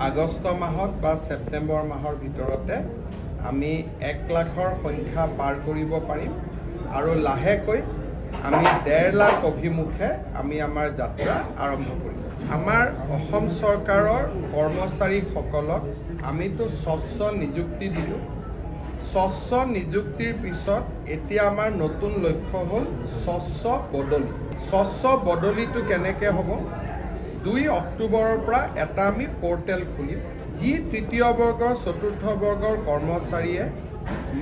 আগষ্ট মাহত বা সেপ্টেম্বৰ মাহৰ ভিতৰতে আমি 1 লাখৰ সংখ্যা পাৰ কৰিব পাৰিম আৰু লাহেকৈ আমি 1.5 লাখ অভিমুখে আমি আমাৰ যাত্ৰা আৰম্ভ কৰিম। আমাৰ অসম চৰকাৰৰ কৰ্মচাৰীসকলক আমিতো স্বচ্ছ নিযুক্তি দিলোঁ। স্বচ্ছ নিযুক্তিৰ পিছত এতিয়া আমাৰ নতুন লক্ষ্য হ'ল স্বচ্ছ বদলি। স্বচ্ছ বদলিটো কেনেকৈ হ'ব? 2 অক্টোবৰৰ পৰা এটা আমি পৰ্টেল খুলিম, যি তৃতীয় বৰ্গৰ চতুৰ্থ বৰ্গৰ কৰ্মচাৰীয়ে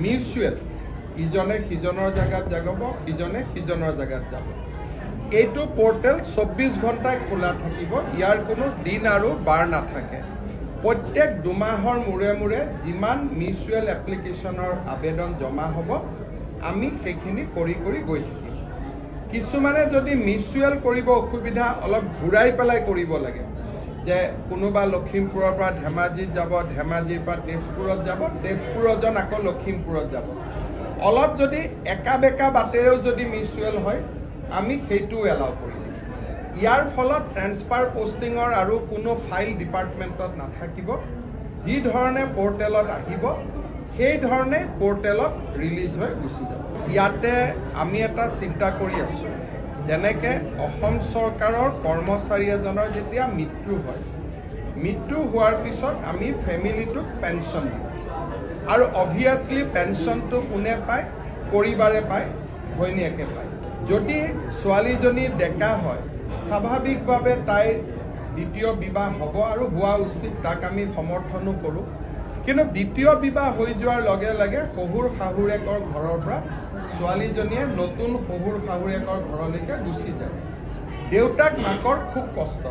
মিউচুৱেল ইজনে সিজনৰ জায়গাত যাব, সিজনে সিজনৰ জায়গাত যাব। এইটো পৰ্টেল 24 ঘণ্টাই খোলা থাকিব, ইয়াৰ কোনো দিন আৰু বাৰ নাথাকে। প্ৰত্যেক 2 মাহৰ মূৰে মূৰে যিমান মিউচুৱেল এপ্লিকেশ্যনৰ আবেদন জমা হ'ব আমি সেইখিনি কৰি গৈ থাকিম। কিছুমানে যদি মিউচুৱেল কৰিব অসুবিধা অলপ ঘূৰাই পেলাই কৰিব লাগে, যে কোনোবা লখিমপুৰৰ পৰা ধেমাজিত যাব, ধেমাজিৰ পৰা তেজপুৰত যাব, তেজপুৰজন আকৌ লখিমপুৰত যাব, অলপ যদি একা বেকা বাটেৰেও যদি মিউচুৱেল হয় আমি সেইটোও এলাউ কৰিম। ইয়াৰ ফলত ট্ৰেন্সফাৰ পোষ্টিঙৰ আৰু কোনো ফাইল ডিপাৰ্টমেণ্টত নাথাকিব। যি ধৰণে পৰ্টেলত আহিব সেই ধৰণে পৰ্টেলত ৰিলিজ হৈ গুচি যাব। ইয়াতে আমি এটা চিন্তা কৰি আছোঁ, যেনেকৈ অসম চৰকাৰৰ কৰ্মচাৰী এজনৰ যেতিয়া মৃত্যু হয়, মৃত্যু হোৱাৰ পিছত আমি ফেমিলিটোক পেঞ্চন দিওঁ আৰু অভিয়াছলি পেঞ্চনটো কোনে পায়? পৰিবাৰে পায়, ঘৈণীয়েকে পায়। যদি ছোৱালীজনী ডেকা হয় স্বাভাৱিকভাৱে তাইৰ দ্বিতীয় বিবাহ হ'ব আৰু হোৱা উচিত, তাক আমি সমৰ্থনো কৰোঁ। কিন্তু দ্বিতীয় বিবাহ হৈ যোৱাৰ লগে লগে শহুৰ শাহুৰেকৰ ঘৰৰ পৰা ছোৱালীজনীয়ে নতুন শহুৰ শাহুৰেকৰ ঘৰলৈকে গুচি যায়। দেউতাক মাকৰ খুব কষ্ট।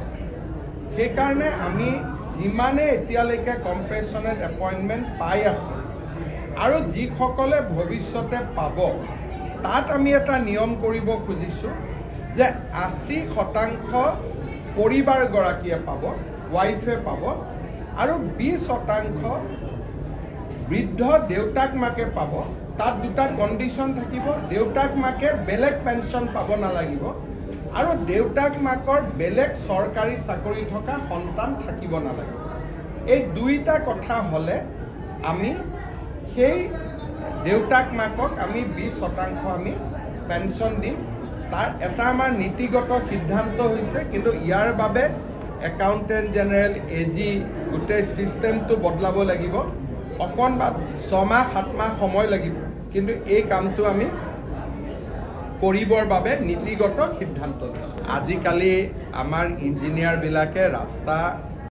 সেইকাৰণে আমি যিমানে এতিয়ালৈকে কম্পেশ্যনেট এপইণ্টমেণ্ট পাই আছে আৰু যিসকলে ভৱিষ্যতে পাব, তাত আমি এটা নিয়ম কৰিব খুজিছোঁ যে 80% পৰিবাৰগৰাকীয়ে পাব, ৱাইফে পাব, আৰু 20% বৃদ্ধ দেউতাক মাকে পাব। তাত 2টা কণ্ডিশ্যন থাকিব। দেউতাক মাকে বেলেগ পেঞ্চন পাব নালাগিব আৰু দেউতাক মাকৰ বেলেগ চৰকাৰী চাকৰি থকা সন্তান থাকিব নালাগিব। এই 2টা কথা হ'লে আমি সেই দেউতাক মাকক আমি 20% আমি পেঞ্চন দিম। তাৰ এটা আমাৰ নীতিগত সিদ্ধান্ত হৈছে, কিন্তু ইয়াৰ বাবে একাউণ্টেণ্ট জেনেৰেল, এজি গোটেই ছিষ্টেমটো বদলাব লাগিব। অকণমান 6 মাহ 7 মাহ সময় লাগিব, কিন্তু এই কামটো আমি কৰিবৰ বাবে নীতিগত সিদ্ধান্ত লৈছোঁ। আজিকালি আমাৰ ইঞ্জিনিয়াৰবিলাকে ৰাস্তা